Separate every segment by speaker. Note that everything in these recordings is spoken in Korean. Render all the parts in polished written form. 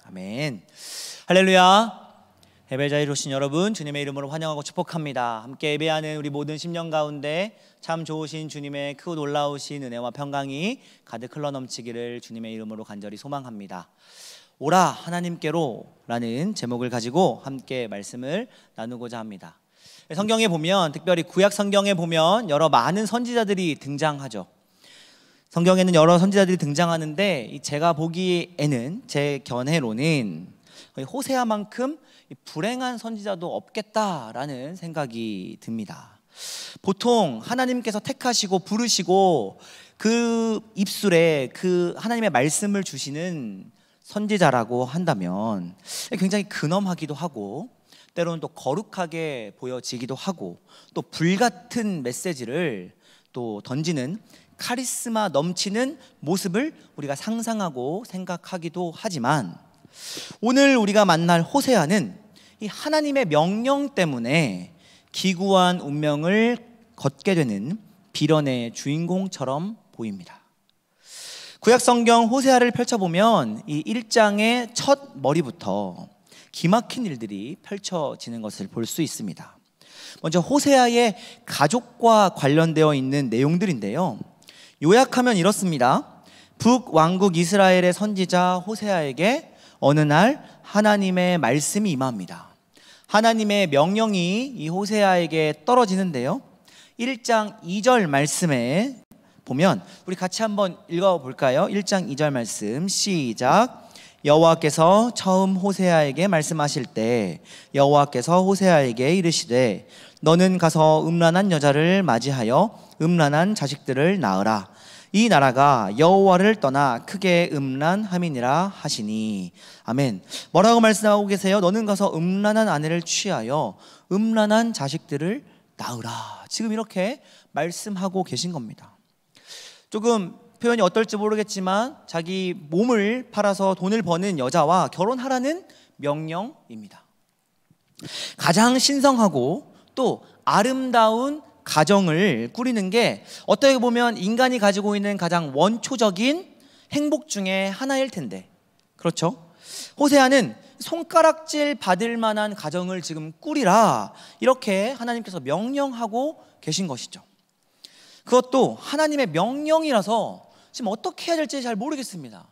Speaker 1: 아멘. 할렐루야. 예배자에 오신 여러분, 주님의 이름으로 환영하고 축복합니다. 함께 예배하는 우리 모든 심령 가운데 참 좋으신 주님의 크고 놀라우신 은혜와 평강이 가득 흘러넘치기를 주님의 이름으로 간절히 소망합니다. 오라 하나님께로 라는 제목을 가지고 함께 말씀을 나누고자 합니다. 성경에 보면, 특별히 구약 성경에 보면 여러 많은 선지자들이 등장하죠. 성경에는 여러 선지자들이 등장하는데 제가 보기에는, 제 견해로는 호세아만큼 불행한 선지자도 없겠다라는 생각이 듭니다. 보통 하나님께서 택하시고 부르시고 그 입술에 그 하나님의 말씀을 주시는 선지자라고 한다면 굉장히 근엄하기도 하고, 때로는 또 거룩하게 보여지기도 하고, 또 불같은 메시지를 또 던지는 카리스마 넘치는 모습을 우리가 상상하고 생각하기도 하지만, 오늘 우리가 만날 호세아는 이 하나님의 명령 때문에 기구한 운명을 걷게 되는 비련의 주인공처럼 보입니다. 구약 성경 호세아를 펼쳐보면 이 1장의 첫 머리부터 기막힌 일들이 펼쳐지는 것을 볼 수 있습니다. 먼저 호세아의 가족과 관련되어 있는 내용들인데요, 요약하면 이렇습니다. 북왕국 이스라엘의 선지자 호세아에게 어느 날 하나님의 말씀이 임합니다. 하나님의 명령이 이 호세아에게 떨어지는데요, 1장 2절 말씀에 보면 우리 같이 한번 읽어볼까요? 1장 2절 말씀 시작. 여호와께서 처음 호세아에게 말씀하실 때 여호와께서 호세아에게 이르시되 너는 가서 음란한 여자를 맞이하여 음란한 자식들을 낳으라. 이 나라가 여호와를 떠나 크게 음란함이니라 하시니. 아멘. 뭐라고 말씀하고 계세요? 너는 가서 음란한 아내를 취하여 음란한 자식들을 낳으라. 지금 이렇게 말씀하고 계신 겁니다. 조금 표현이 어떨지 모르겠지만 자기 몸을 팔아서 돈을 버는 여자와 결혼하라는 명령입니다. 가장 신성하고 또 아름다운 가정을 꾸리는 게 어떻게 보면 인간이 가지고 있는 가장 원초적인 행복 중에 하나일 텐데, 그렇죠? 호세아는 손가락질 받을 만한 가정을 지금 꾸리라, 이렇게 하나님께서 명령하고 계신 것이죠. 그것도 하나님의 명령이라서 지금 어떻게 해야 될지 잘 모르겠습니다.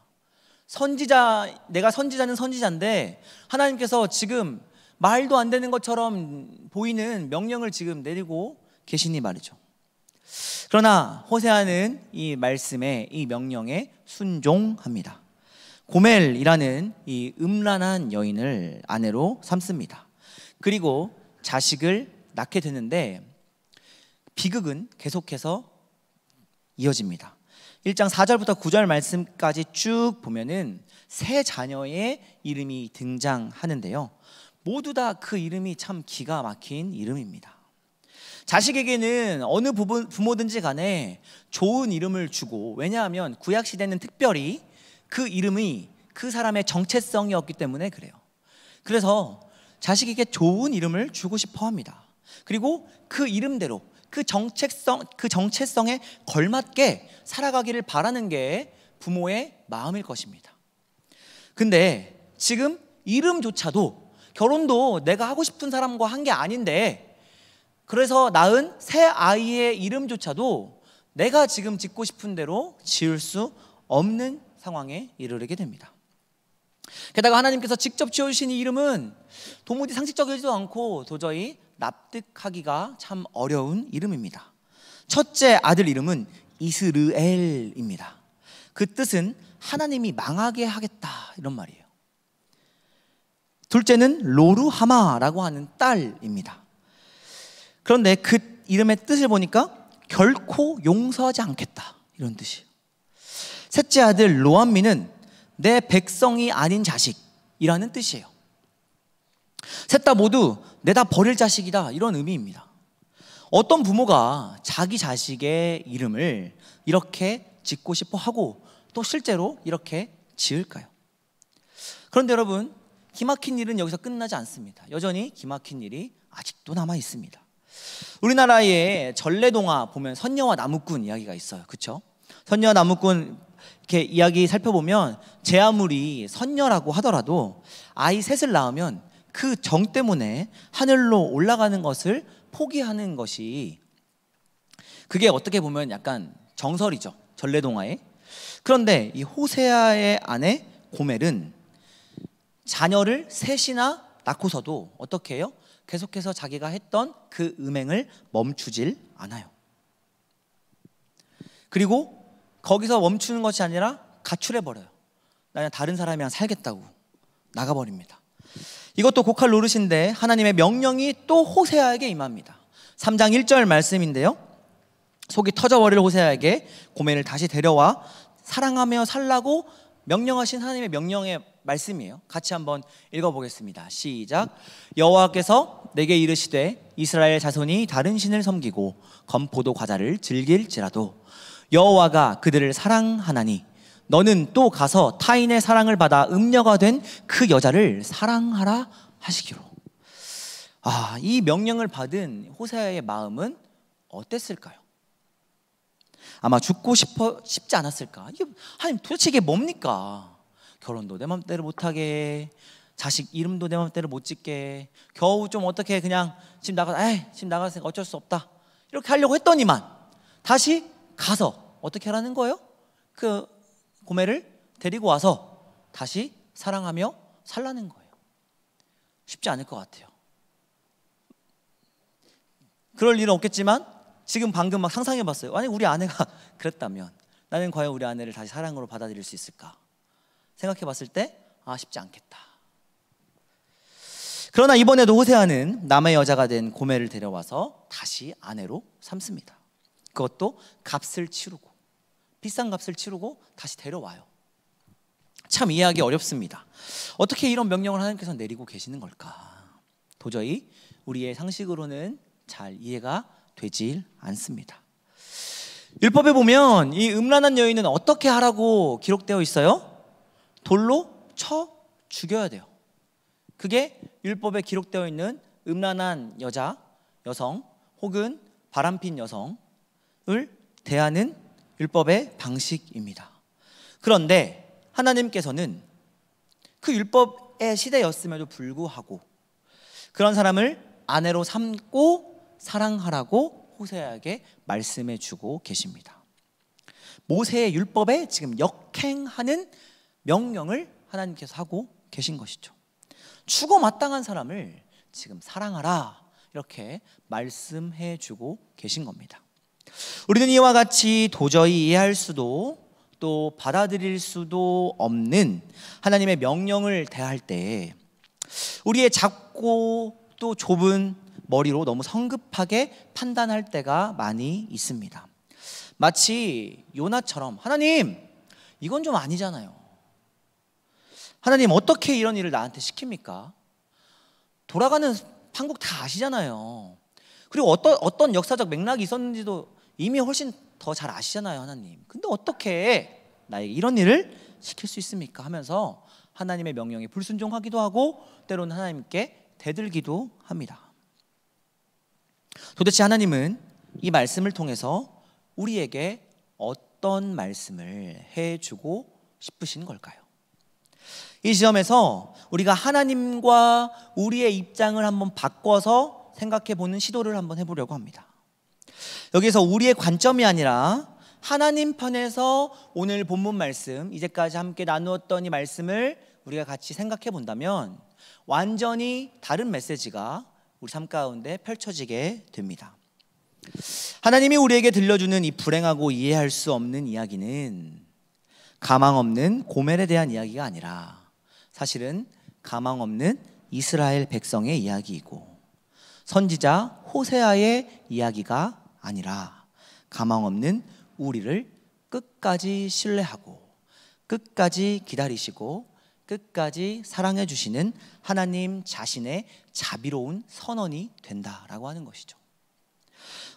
Speaker 1: 내가 선지자는 선지자인데 하나님께서 지금 말도 안 되는 것처럼 보이는 명령을 지금 내리고 계시니 말이죠. 그러나 호세아는 이 말씀에, 이 명령에 순종합니다. 고멜이라는 이 음란한 여인을 아내로 삼습니다. 그리고 자식을 낳게 되는데 비극은 계속해서 이어집니다. 1장 4절부터 9절 말씀까지 쭉 보면은 세 자녀의 이름이 등장하는데요, 모두 다 그 이름이 참 기가 막힌 이름입니다. 자식에게는 어느 부모든지 간에 좋은 이름을 주고, 왜냐하면 구약시대는 특별히 그 이름이 그 사람의 정체성이었기 때문에 그래요. 그래서 자식에게 좋은 이름을 주고 싶어 합니다. 그리고 그 이름대로 그 정체성에 걸맞게 살아가기를 바라는 게 부모의 마음일 것입니다. 근데 지금 이름조차도, 결혼도 내가 하고 싶은 사람과 한 게 아닌데, 그래서 낳은 새 아이의 이름조차도 내가 지금 짓고 싶은 대로 지을 수 없는 상황에 이르게 됩니다. 게다가 하나님께서 직접 지어주신 이 이름은 도무지 상식적이지도 않고 도저히 납득하기가 참 어려운 이름입니다. 첫째 아들 이름은 이스르엘입니다. 그 뜻은 하나님이 망하게 하겠다, 이런 말이에요. 둘째는 로루하마라고 하는 딸입니다. 그런데 그 이름의 뜻을 보니까 결코 용서하지 않겠다, 이런 뜻이에요. 셋째 아들 로암미는 내 백성이 아닌 자식이라는 뜻이에요. 셋 다 모두 내다 버릴 자식이다, 이런 의미입니다. 어떤 부모가 자기 자식의 이름을 이렇게 짓고 싶어 하고 또 실제로 이렇게 지을까요? 그런데 여러분, 기막힌 일은 여기서 끝나지 않습니다. 여전히 기막힌 일이 아직도 남아 있습니다. 우리나라의 전래동화 보면 선녀와 나무꾼 이야기가 있어요. 그렇죠? 선녀와 나무꾼 이렇게 이야기 살펴보면 제 아무리 선녀라고 하더라도 아이 셋을 낳으면 그 정 때문에 하늘로 올라가는 것을 포기하는 것이, 그게 어떻게 보면 약간 정설이죠, 전래동화에. 그런데 이 호세아의 아내 고멜은 자녀를 셋이나 낳고서도 어떻게 해요? 계속해서 자기가 했던 그 음행을 멈추질 않아요. 그리고 거기서 멈추는 것이 아니라 가출해버려요. 나는 다른 사람이랑 살겠다고 나가버립니다. 이것도 고칼 노릇인데 하나님의 명령이 또 호세아에게 임합니다. 3장 1절 말씀인데요, 속이 터져버릴 호세아에게 고멜을 다시 데려와 사랑하며 살라고 명령하신 하나님의 명령의 말씀이에요. 같이 한번 읽어보겠습니다. 시작. 여호와께서 내게 이르시되 이스라엘 자손이 다른 신을 섬기고 건포도 과자를 즐길지라도 여호와가 그들을 사랑하나니 너는 또 가서 타인의 사랑을 받아 음녀가 된 그 여자를 사랑하라 하시기로. 이 명령을 받은 호세아의 마음은 어땠을까요? 아마 죽고 싶지 않았을까? 하나님, 도대체 이게 뭡니까? 결혼도 내 맘대로 못하게, 자식 이름도 내 맘대로 못 짓게, 겨우 좀 어떻게 그냥 집 나갔으니까 어쩔 수 없다, 이렇게 하려고 했더니만 다시 가서 어떻게 하라는 거예요? 그 고멜을 데리고 와서 다시 사랑하며 살라는 거예요. 쉽지 않을 것 같아요. 그럴 일은 없겠지만 지금 방금 막 상상해봤어요. 아니, 우리 아내가 그랬다면 나는 과연 우리 아내를 다시 사랑으로 받아들일 수 있을까 생각해봤을 때 쉽지 않겠다. 그러나 이번에도 호세아는 남의 여자가 된 고멜을 데려와서 다시 아내로 삼습니다. 그것도 값을 치르고, 비싼 값을 치르고 다시 데려와요. 참 이해하기 어렵습니다. 어떻게 이런 명령을 하나님께서 내리고 계시는 걸까? 도저히 우리의 상식으로는 잘 이해가 되질 않습니다. 율법에 보면 이 음란한 여인은 어떻게 하라고 기록되어 있어요? 돌로 쳐 죽여야 돼요. 그게 율법에 기록되어 있는 음란한 여성 혹은 바람핀 여성을 대하는 율법의 방식입니다. 그런데 하나님께서는 그 율법의 시대였음에도 불구하고 그런 사람을 아내로 삼고 사랑하라고 호세아에게 말씀해 주고 계십니다. 모세의 율법에 지금 역행하는 명령을 하나님께서 하고 계신 것이죠. 죽어 마땅한 사람을 지금 사랑하라, 이렇게 말씀해 주고 계신 겁니다. 우리는 이와 같이 도저히 이해할 수도 또 받아들일 수도 없는 하나님의 명령을 대할 때 우리의 작고 또 좁은 머리로 너무 성급하게 판단할 때가 많이 있습니다. 마치 요나처럼, 하나님, 이건 좀 아니잖아요. 하나님, 어떻게 이런 일을 나한테 시킵니까? 돌아가는 판국 다 아시잖아요. 그리고 어떤 역사적 맥락이 있었는지도 이미 훨씬 더 잘 아시잖아요, 하나님. 근데 어떻게 나에게 이런 일을 시킬 수 있습니까? 하면서 하나님의 명령에 불순종하기도 하고 때로는 하나님께 대들기도 합니다. 도대체 하나님은 이 말씀을 통해서 우리에게 어떤 말씀을 해주고 싶으신 걸까요? 이 지점에서 우리가 하나님과 우리의 입장을 한번 바꿔서 생각해 보는 시도를 한번 해보려고 합니다. 여기서 우리의 관점이 아니라 하나님 편에서 오늘 본문 말씀, 이제까지 함께 나누었던 이 말씀을 우리가 같이 생각해 본다면 완전히 다른 메시지가 우리 삶 가운데 펼쳐지게 됩니다. 하나님이 우리에게 들려주는 이 불행하고 이해할 수 없는 이야기는 가망 없는 고멜에 대한 이야기가 아니라 사실은 가망 없는 이스라엘 백성의 이야기이고 선지자 호세아의 이야기가 아니라 가망 없는 우리를 끝까지 신뢰하고 끝까지 기다리시고 끝까지 사랑해 주시는 하나님 자신의 자비로운 선언이 된다라고 하는 것이죠.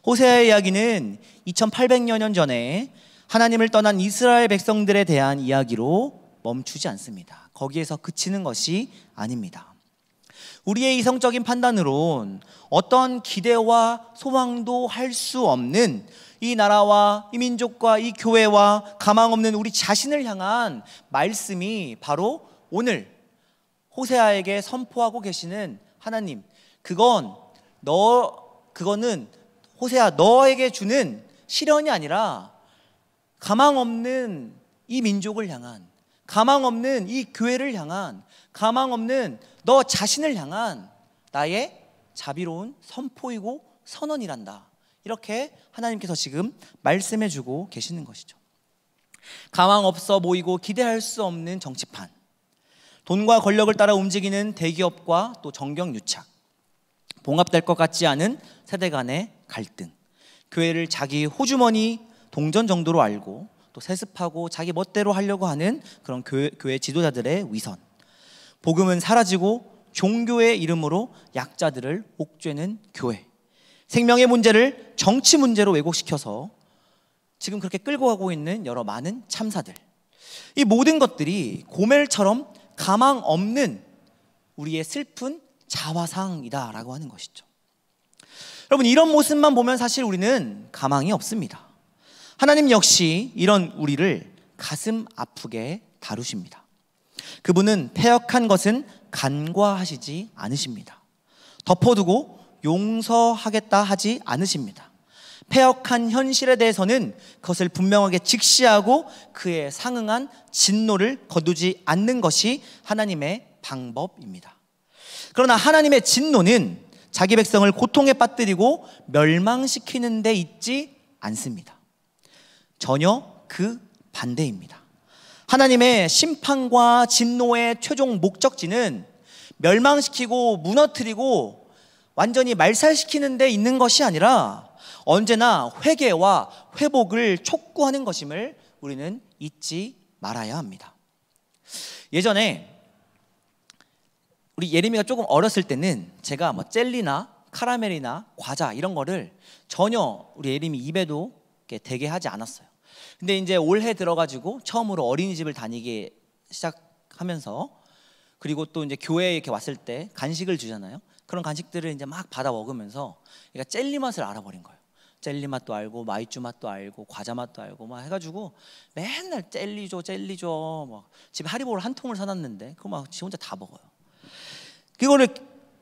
Speaker 1: 호세아의 이야기는 2800여 년 전에 하나님을 떠난 이스라엘 백성들에 대한 이야기로 멈추지 않습니다. 거기에서 그치는 것이 아닙니다. 우리의 이성적인 판단으론 어떤 기대와 소망도 할 수 없는 이 나라와 이 민족과 이 교회와 가망 없는 우리 자신을 향한 말씀이 바로 오늘 호세아에게 선포하고 계시는 하나님, 그거는 호세아 너에게 주는 시련이 아니라 가망 없는 이 민족을 향한, 가망 없는 이 교회를 향한, 가망 없는 너 자신을 향한 나의 자비로운 선포이고 선언이란다. 이렇게 하나님께서 지금 말씀해 주고 계시는 것이죠. 가망 없어 보이고 기대할 수 없는 정치판, 돈과 권력을 따라 움직이는 대기업과 또 정경유착, 봉합될 것 같지 않은 세대 간의 갈등, 교회를 자기 호주머니 동전 정도로 알고 또 세습하고 자기 멋대로 하려고 하는 그런 교회 지도자들의 위선, 복음은 사라지고 종교의 이름으로 약자들을 옥죄는 교회, 생명의 문제를 정치 문제로 왜곡시켜서 지금 그렇게 끌고 가고 있는 여러 많은 참사들, 이 모든 것들이 고멜처럼 가망 없는 우리의 슬픈 자화상이다라고 하는 것이죠. 여러분, 이런 모습만 보면 사실 우리는 가망이 없습니다. 하나님 역시 이런 우리를 가슴 아프게 다루십니다. 그분은 패역한 것은 간과하시지 않으십니다. 덮어두고 용서하겠다 하지 않으십니다. 패역한 현실에 대해서는 그것을 분명하게 직시하고 그에 상응한 진노를 거두지 않는 것이 하나님의 방법입니다. 그러나 하나님의 진노는 자기 백성을 고통에 빠뜨리고 멸망시키는 데 있지 않습니다. 전혀 그 반대입니다. 하나님의 심판과 진노의 최종 목적지는 멸망시키고 무너뜨리고 완전히 말살시키는 데 있는 것이 아니라 언제나 회개와 회복을 촉구하는 것임을 우리는 잊지 말아야 합니다. 예전에 우리 예림이가 조금 어렸을 때는 제가 뭐 젤리나 카라멜이나 과자 이런 거를 전혀 우리 예림이 입에도 대게 하지 않았어요. 근데 이제 올해 들어가지고 처음으로 어린이집을 다니기 시작하면서, 그리고 또 이제 교회에 이렇게 왔을 때 간식을 주잖아요. 그런 간식들을 이제 막 받아 먹으면서 얘가 젤리 맛을 알아버린 거예요. 젤리 맛도 알고 마이쮸 맛도 알고 과자 맛도 알고 막 해가지고 맨날 젤리 줘 막 집에 하리보를 한 통을 사놨는데 그거 막 지 혼자 다 먹어요. 그거를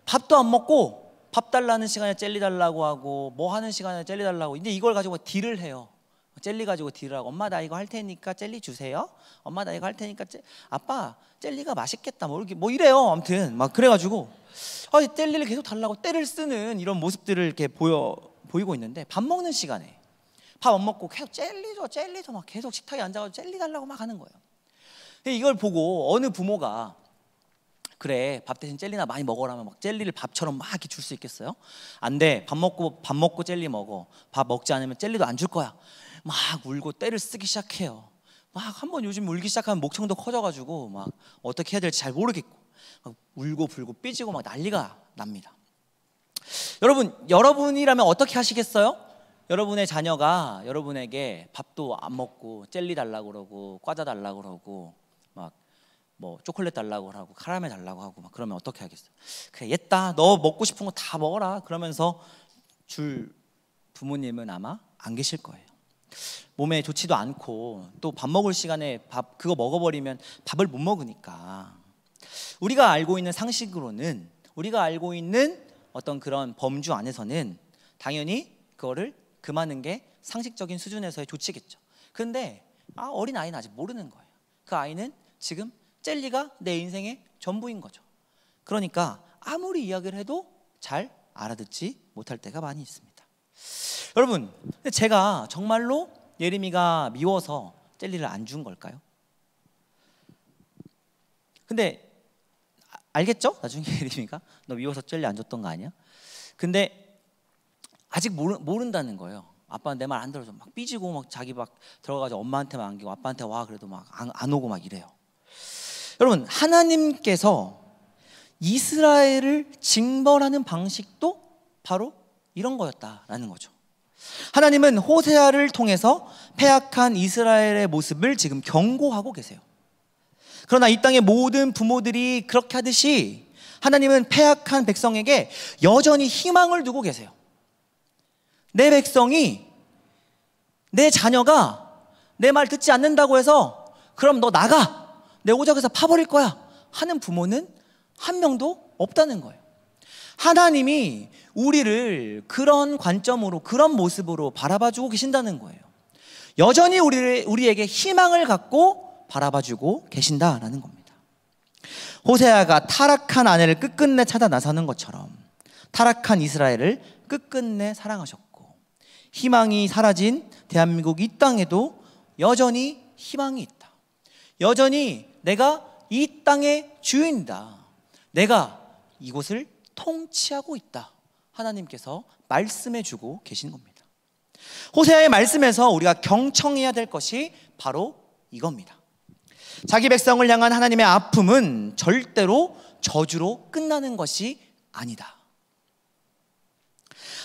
Speaker 1: 밥도 안 먹고 밥 달라는 시간에 젤리 달라고 하고 뭐 하는 시간에 젤리 달라고, 이제 이걸 가지고 딜을 해요. 젤리 가지고 딜을 하고, 엄마 나 이거 할 테니까 젤리 주세요. 엄마 나 이거 할 테니까 아빠 젤리가 맛있겠다 뭐 이래요. 아무튼 막 그래가지고 젤리를 계속 달라고 떼를 쓰는 이런 모습들을 이렇게 보이고 있는데, 밥 먹는 시간에 밥 안 먹고 계속 젤리 줘 막 계속 식탁에 앉아가지고 젤리 달라고 막 하는 거예요. 이걸 보고 어느 부모가 그래 밥 대신 젤리나 많이 먹어라면 막 젤리를 밥처럼 막 이렇게 줄 수 있겠어요? 안 돼. 밥 먹고 젤리 먹어. 밥 먹지 않으면 젤리도 안 줄 거야. 막 울고 떼를 쓰기 시작해요. 막 한번 요즘 울기 시작하면 목청도 커져가지고 막 어떻게 해야 될지 잘 모르겠고 막 울고 불고 삐지고 막 난리가 납니다. 여러분이라면 어떻게 하시겠어요? 여러분의 자녀가 여러분에게 밥도 안 먹고 젤리 달라고 그러고 과자 달라고 그러고 막 뭐 초콜릿 달라고 하고 카라멜 달라고 하고 막 그러면 어떻게 하겠어요? 그래 얘다 너 먹고 싶은 거 다 먹어라 그러면서 줄 부모님은 아마 안 계실 거예요. 몸에 좋지도 않고 또 밥 먹을 시간에 밥 그거 먹어버리면 밥을 못 먹으니까, 우리가 알고 있는 상식으로는, 우리가 알고 있는 어떤 그런 범주 안에서는 당연히 그거를 금하는 게 상식적인 수준에서의 조치겠죠. 그런데 어린 아이는 아직 모르는 거예요. 그 아이는 지금 젤리가 내 인생의 전부인 거죠. 그러니까 아무리 이야기를 해도 잘 알아듣지 못할 때가 많이 있습니다. 여러분, 제가 정말로 예림이가 미워서 젤리를 안 준 걸까요? 근데 알겠죠? 나중에 예림이가 너 미워서 젤리 안 줬던 거 아니야? 근데 아직 모른다는 거예요. 아빠는 내 말 안 들어서 막 삐지고 막 자기 막 들어가서 엄마한테만 안기고 아빠한테 와 그래도 막 안 오고 막 이래요. 여러분, 하나님께서 이스라엘을 징벌하는 방식도 바로 이런 거였다라는 거죠. 하나님은 호세아를 통해서 패악한 이스라엘의 모습을 지금 경고하고 계세요. 그러나 이 땅의 모든 부모들이 그렇게 하듯이 하나님은 패악한 백성에게 여전히 희망을 두고 계세요. 내 백성이 내 자녀가 내 말 듣지 않는다고 해서 그럼 너 나가, 내 오적에서 파버릴 거야 하는 부모는 한 명도 없다는 거예요. 하나님이 우리를 그런 관점으로, 그런 모습으로 바라봐주고 계신다는 거예요. 여전히 우리에게 희망을 갖고 바라봐주고 계신다라는 겁니다. 호세아가 타락한 아내를 끝끝내 찾아 나서는 것처럼 타락한 이스라엘을 끝끝내 사랑하셨고, 희망이 사라진 대한민국 이 땅에도 여전히 희망이 있다. 여전히 내가 이 땅의 주인이다. 내가 이곳을 통치하고 있다. 하나님께서 말씀해 주고 계신 겁니다. 호세아의 말씀에서 우리가 경청해야 될 것이 바로 이겁니다. 자기 백성을 향한 하나님의 아픔은 절대로 저주로 끝나는 것이 아니다.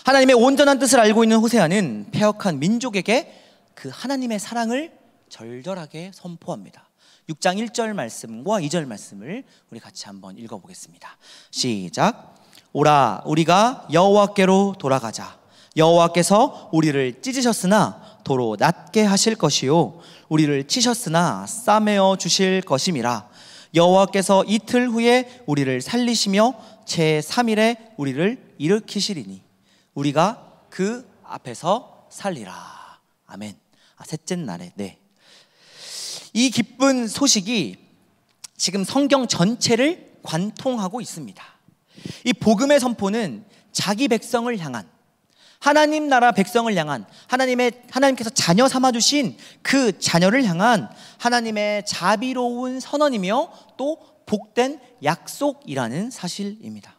Speaker 1: 하나님의 온전한 뜻을 알고 있는 호세아는 패역한 민족에게 그 하나님의 사랑을 절절하게 선포합니다. 6장 1절 말씀과 2절 말씀을 우리 같이 한번 읽어보겠습니다. 시작. 오라, 우리가 여호와께로 돌아가자. 여호와께서 우리를 찢으셨으나 도로 낮게 하실 것이요, 우리를 치셨으나 싸매어 주실 것임이라. 여호와께서 이틀 후에 우리를 살리시며 제3일에 우리를 일으키시리니 우리가 그 앞에서 살리라. 아멘. 셋째 날에. 네. 이 기쁜 소식이 지금 성경 전체를 관통하고 있습니다. 이 복음의 선포는 자기 백성을 향한, 하나님 나라 백성을 향한, 하나님께서 자녀 삼아주신 그 자녀를 향한 하나님의 자비로운 선언이며 또 복된 약속이라는 사실입니다.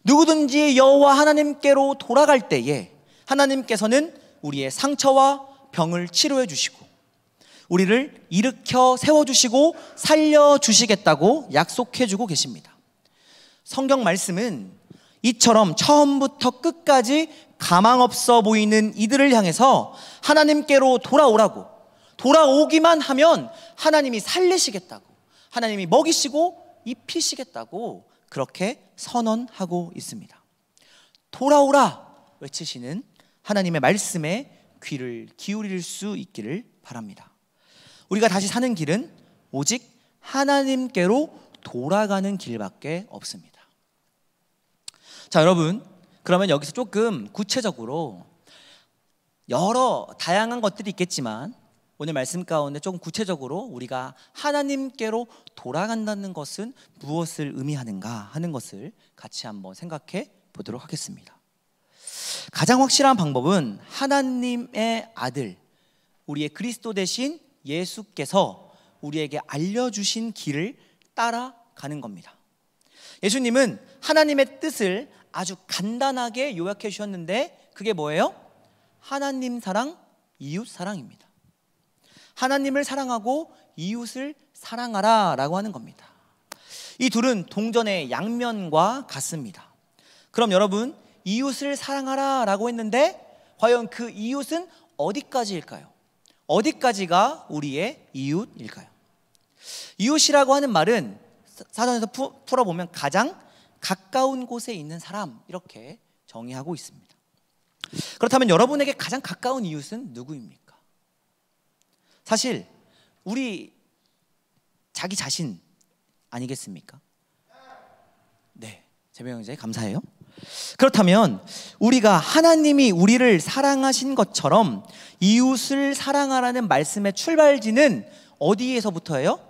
Speaker 1: 누구든지 여호와 하나님께로 돌아갈 때에 하나님께서는 우리의 상처와 병을 치료해 주시고 우리를 일으켜 세워주시고 살려주시겠다고 약속해 주고 계십니다. 성경 말씀은 이처럼 처음부터 끝까지 가망없어 보이는 이들을 향해서 하나님께로 돌아오라고, 돌아오기만 하면 하나님이 살리시겠다고, 하나님이 먹이시고 입히시겠다고 그렇게 선언하고 있습니다. 돌아오라 외치시는 하나님의 말씀에 귀를 기울일 수 있기를 바랍니다. 우리가 다시 사는 길은 오직 하나님께로 돌아가는 길밖에 없습니다. 자, 여러분, 그러면 여기서 조금 구체적으로 여러 다양한 것들이 있겠지만 오늘 말씀 가운데 조금 구체적으로 우리가 하나님께로 돌아간다는 것은 무엇을 의미하는가 하는 것을 같이 한번 생각해 보도록 하겠습니다. 가장 확실한 방법은 하나님의 아들, 우리의 그리스도 되신 예수께서 우리에게 알려주신 길을 따라가는 겁니다. 예수님은 하나님의 뜻을 아주 간단하게 요약해 주셨는데 그게 뭐예요? 하나님 사랑, 이웃 사랑입니다. 하나님을 사랑하고 이웃을 사랑하라 라고 하는 겁니다. 이 둘은 동전의 양면과 같습니다. 그럼 여러분, 이웃을 사랑하라 라고 했는데 과연 그 이웃은 어디까지일까요? 어디까지가 우리의 이웃일까요? 이웃이라고 하는 말은 사전에서 풀어보면 가장 가까운 곳에 있는 사람, 이렇게 정의하고 있습니다. 그렇다면 여러분에게 가장 가까운 이웃은 누구입니까? 사실 우리 자기 자신 아니겠습니까? 네, 재명형제 감사해요. 그렇다면 우리가 하나님이 우리를 사랑하신 것처럼 이웃을 사랑하라는 말씀의 출발지는 어디에서부터예요?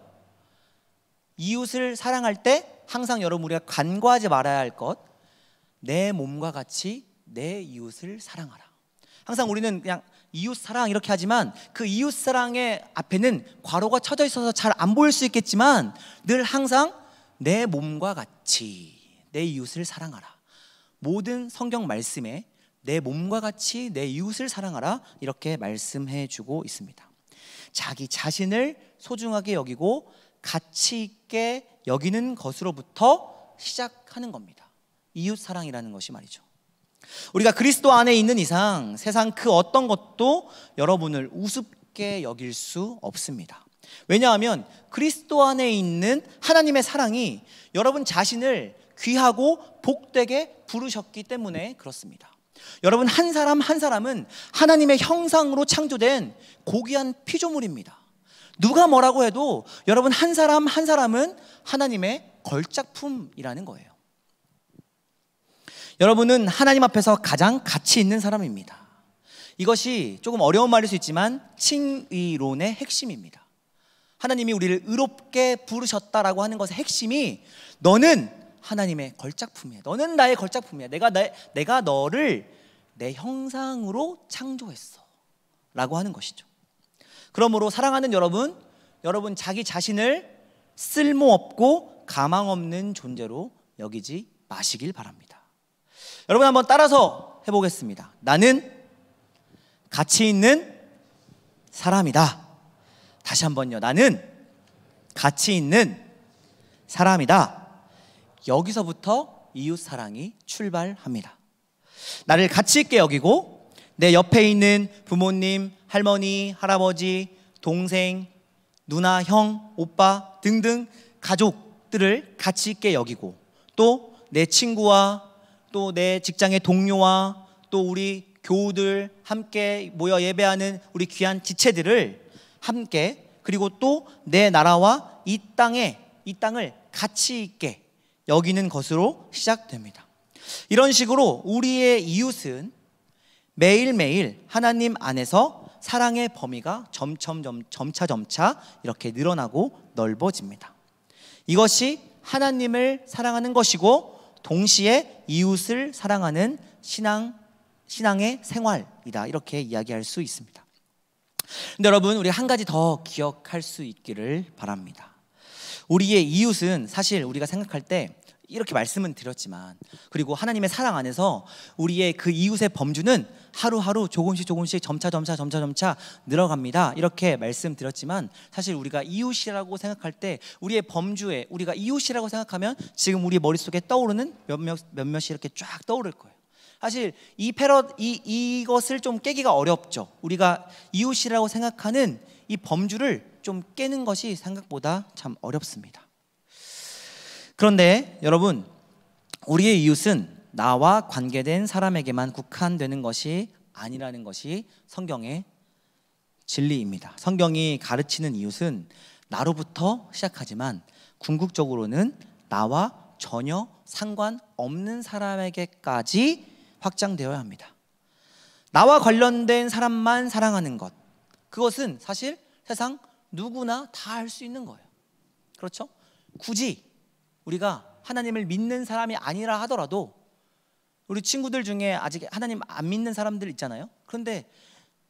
Speaker 1: 이웃을 사랑할 때 항상 여러분 우리가 간과하지 말아야 할 것, 내 몸과 같이 내 이웃을 사랑하라. 항상 우리는 그냥 이웃 사랑 이렇게 하지만 그 이웃 사랑의 앞에는 괄호가 쳐져 있어서 잘 안 보일 수 있겠지만 늘 항상 내 몸과 같이 내 이웃을 사랑하라. 모든 성경 말씀에 내 몸과 같이 내 이웃을 사랑하라 이렇게 말씀해 주고 있습니다. 자기 자신을 소중하게 여기고 가치 있게 여기는 것으로부터 시작하는 겁니다. 이웃 사랑이라는 것이 말이죠. 우리가 그리스도 안에 있는 이상 세상 그 어떤 것도 여러분을 우습게 여길 수 없습니다. 왜냐하면 그리스도 안에 있는 하나님의 사랑이 여러분 자신을 귀하고 복되게 부르셨기 때문에 그렇습니다. 여러분, 한 사람 한 사람은 하나님의 형상으로 창조된 고귀한 피조물입니다. 누가 뭐라고 해도 여러분, 한 사람 한 사람은 하나님의 걸작품이라는 거예요. 여러분은 하나님 앞에서 가장 가치 있는 사람입니다. 이것이 조금 어려운 말일 수 있지만 칭의론의 핵심입니다. 하나님이 우리를 의롭게 부르셨다라고 하는 것의 핵심이 너는 하나님의 걸작품이야. 너는 나의 걸작품이야. 내가 너를 내 형상으로 창조했어 라고 하는 것이죠. 그러므로 사랑하는 여러분 자기 자신을 쓸모없고 가망 없는 존재로 여기지 마시길 바랍니다. 여러분, 한번 따라서 해보겠습니다. 나는 가치 있는 사람이다. 다시 한번요. 나는 가치 있는 사람이다. 여기서부터 이웃사랑이 출발합니다. 나를 가치 있게 여기고 내 옆에 있는 부모님, 할머니, 할아버지, 동생, 누나, 형, 오빠 등등 가족들을 가치 있게 여기고, 또 내 친구와 또 내 직장의 동료와 또 우리 교우들 함께 모여 예배하는 우리 귀한 지체들을 함께, 그리고 또 내 나라와 이 땅을 가치 있게 여기는 것으로 시작됩니다. 이런 식으로 우리의 이웃은 매일매일 하나님 안에서 사랑의 범위가 점차 이렇게 늘어나고 넓어집니다. 이것이 하나님을 사랑하는 것이고 동시에 이웃을 사랑하는 신앙의 생활이다, 이렇게 이야기할 수 있습니다. 근데 여러분, 우리 한 가지 더 기억할 수 있기를 바랍니다. 우리의 이웃은 사실 우리가 생각할 때 이렇게 말씀은 드렸지만, 그리고 하나님의 사랑 안에서 우리의 그 이웃의 범주는 하루하루 조금씩 점차 늘어갑니다, 이렇게 말씀드렸지만, 사실 우리가 이웃이라고 생각할 때 우리의 범주에 우리가 이웃이라고 생각하면 지금 우리 머릿속에 떠오르는 몇몇이 이렇게 쫙 떠오를 거예요. 사실 이것을 좀 깨기가 어렵죠. 우리가 이웃이라고 생각하는 이 범주를 좀 깨는 것이 생각보다 참 어렵습니다. 그런데 여러분, 우리의 이웃은 나와 관계된 사람에게만 국한되는 것이 아니라는 것이 성경의 진리입니다. 성경이 가르치는 이웃은 나로부터 시작하지만 궁극적으로는 나와 전혀 상관없는 사람에게까지 확장되어야 합니다. 나와 관련된 사람만 사랑하는 것, 그것은 사실 세상 누구나 다 할 수 있는 거예요. 그렇죠? 굳이 우리가 하나님을 믿는 사람이 아니라 하더라도, 우리 친구들 중에 아직 하나님 안 믿는 사람들 있잖아요. 그런데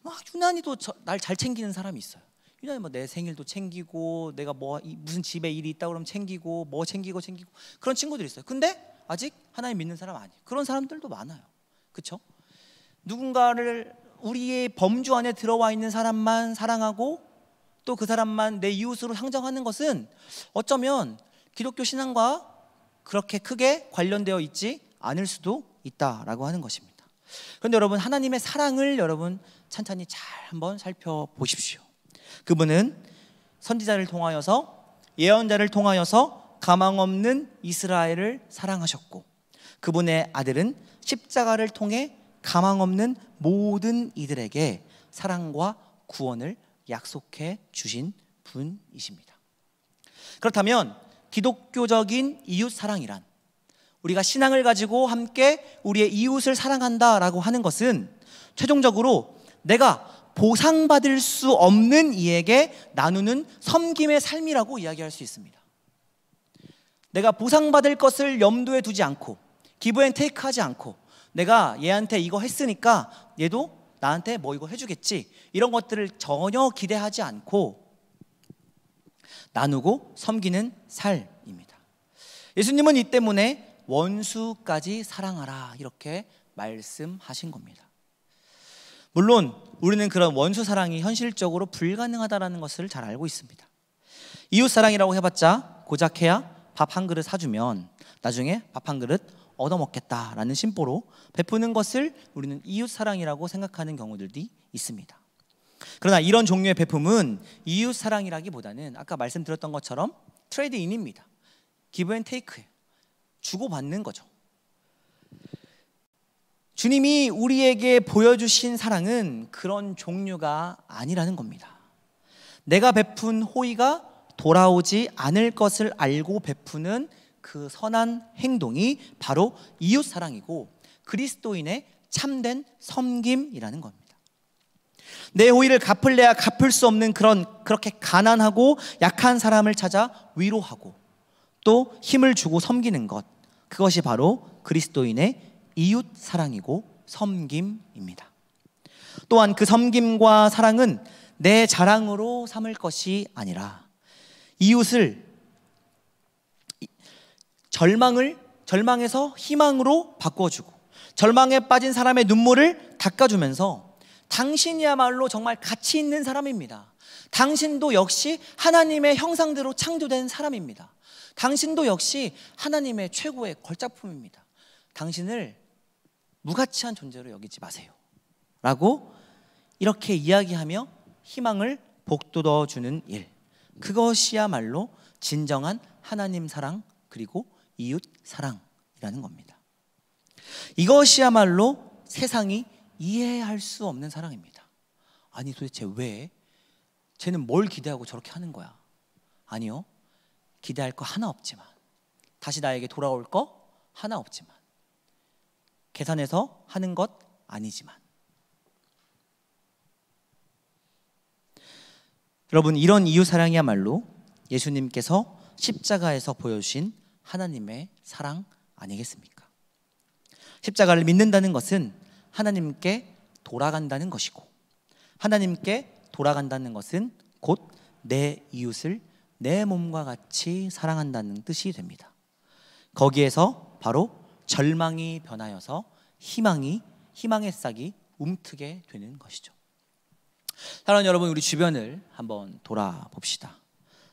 Speaker 1: 막 유난히도 날 잘 챙기는 사람이 있어요. 유난히 내 생일도 챙기고, 내가 무슨 집에 일이 있다 그러면 챙기고, 챙기고 그런 친구들이 있어요. 근데 아직 하나님 믿는 사람 아니에요. 그런 사람들도 많아요. 그렇죠? 누군가를 우리의 범주 안에 들어와 있는 사람만 사랑하고 또 그 사람만 내 이웃으로 상정하는 것은 어쩌면 기독교 신앙과 그렇게 크게 관련되어 있지 않을 수도 있다라고 하는 것입니다. 그런데 여러분, 하나님의 사랑을 여러분 찬찬히 잘 한번 살펴보십시오. 그분은 선지자를 통하여서, 예언자를 통하여서 가망 없는 이스라엘을 사랑하셨고, 그분의 아들은 십자가를 통해 가망 없는 모든 이들에게 사랑과 구원을 약속해 주신 분이십니다. 그렇다면 기독교적인 이웃 사랑이란, 우리가 신앙을 가지고 함께 우리의 이웃을 사랑한다라고 하는 것은 최종적으로 내가 보상받을 수 없는 이에게 나누는 섬김의 삶이라고 이야기할 수 있습니다. 내가 보상받을 것을 염두에 두지 않고, 기브 앤 테이크 하지 않고, 내가 얘한테 이거 했으니까 얘도 나한테 이거 해주겠지, 이런 것들을 전혀 기대하지 않고 나누고 섬기는 삶입니다. 예수님은 이 때문에 원수까지 사랑하라, 이렇게 말씀하신 겁니다. 물론 우리는 그런 원수 사랑이 현실적으로 불가능하다는 것을 잘 알고 있습니다. 이웃 사랑이라고 해봤자 고작해야 밥 한 그릇 사주면 나중에 밥 한 그릇 얻어먹겠다라는 심보로 베푸는 것을 우리는 이웃 사랑이라고 생각하는 경우들이 있습니다. 그러나 이런 종류의 베품은 이웃 사랑이라기보다는 아까 말씀드렸던 것처럼 트레이드인입니다. 기브 앤 테이크예요. 주고받는 거죠. 주님이 우리에게 보여주신 사랑은 그런 종류가 아니라는 겁니다. 내가 베푼 호의가 돌아오지 않을 것을 알고 베푸는 그 선한 행동이 바로 이웃사랑이고 그리스도인의 참된 섬김이라는 겁니다. 내 호의를 갚을래야 갚을 수 없는 그렇게 가난하고 약한 사람을 찾아 위로하고 또 힘을 주고 섬기는 것, 그것이 바로 그리스도인의 이웃 사랑이고 섬김입니다. 또한 그 섬김과 사랑은 내 자랑으로 삼을 것이 아니라 이웃을 절망에서 희망으로 바꿔주고 절망에 빠진 사람의 눈물을 닦아주면서 당신이야말로 정말 가치 있는 사람입니다. 당신도 역시 하나님의 형상대로 창조된 사람입니다. 당신도 역시 하나님의 최고의 걸작품입니다. 당신을 무가치한 존재로 여기지 마세요 라고 이렇게 이야기하며 희망을 복돋워주는 일, 그것이야말로 진정한 하나님 사랑 그리고 이웃 사랑이라는 겁니다. 이것이야말로 세상이 이해할 수 없는 사랑입니다. 아니 도대체 왜? 쟤는 뭘 기대하고 저렇게 하는 거야? 아니요, 기대할 거 하나 없지만, 다시 나에게 돌아올 거 하나 없지만, 계산해서 하는 것 아니지만, 여러분, 이런 이웃사랑이야말로 예수님께서 십자가에서 보여주신 하나님의 사랑 아니겠습니까? 십자가를 믿는다는 것은 하나님께 돌아간다는 것이고, 하나님께 돌아간다는 것은 곧 내 이웃을 내 몸과 같이 사랑한다는 뜻이 됩니다. 거기에서 바로 절망이 변하여서 희망의 싹이 움트게 되는 것이죠. 사랑하는 여러분, 우리 주변을 한번 돌아봅시다.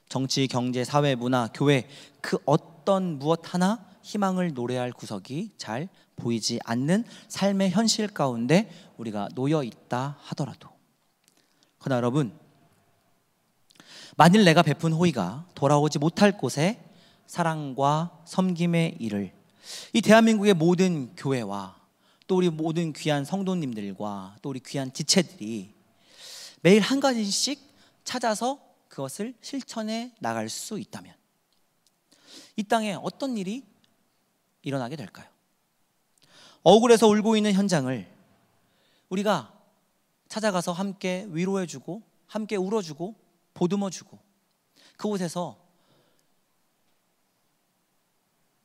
Speaker 1: 정치, 경제, 사회, 문화, 교회, 그 어떤 무엇 하나 희망을 노래할 구석이 잘 보이지 않는 삶의 현실 가운데 우리가 놓여 있다 하더라도, 그러나 여러분, 만일 내가 베푼 호의가 돌아오지 못할 곳에 사랑과 섬김의 일을 이 대한민국의 모든 교회와 또 우리 모든 귀한 성도님들과 또 우리 귀한 지체들이 매일 한 가지씩 찾아서 그것을 실천해 나갈 수 있다면 이 땅에 어떤 일이 일어나게 될까요? 억울해서 울고 있는 현장을 우리가 찾아가서 함께 위로해주고 함께 울어주고 보듬어주고 그곳에서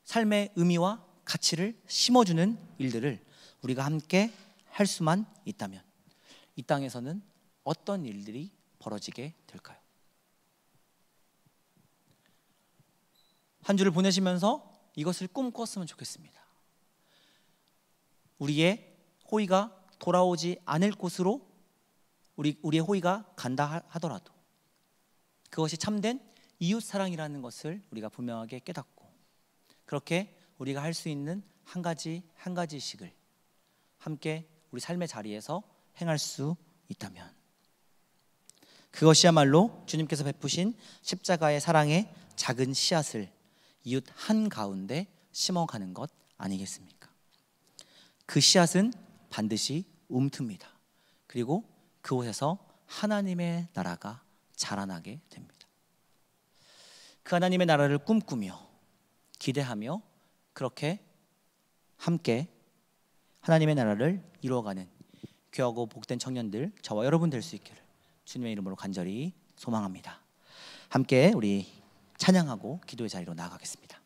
Speaker 1: 삶의 의미와 가치를 심어주는 일들을 우리가 함께 할 수만 있다면 이 땅에서는 어떤 일들이 벌어지게 될까요? 한 주를 보내시면서 이것을 꿈꿨으면 좋겠습니다. 우리의 호의가 돌아오지 않을 곳으로 우리의 호의가 간다 하더라도 그것이 참된 이웃사랑이라는 것을 우리가 분명하게 깨닫고 그렇게 우리가 할 수 있는 한 가지씩을 함께 우리 삶의 자리에서 행할 수 있다면 그것이야말로 주님께서 베푸신 십자가의 사랑의 작은 씨앗을 이웃 한가운데 심어가는 것 아니겠습니까? 그 씨앗은 반드시 움틉니다. 그리고 그곳에서 하나님의 나라가 자라나게 됩니다. 그 하나님의 나라를 꿈꾸며 기대하며 그렇게 함께 하나님의 나라를 이루어가는 귀하고 복된 청년들, 저와 여러분 될 수 있기를 주님의 이름으로 간절히 소망합니다. 함께 우리 찬양하고 기도의 자리로 나아가겠습니다.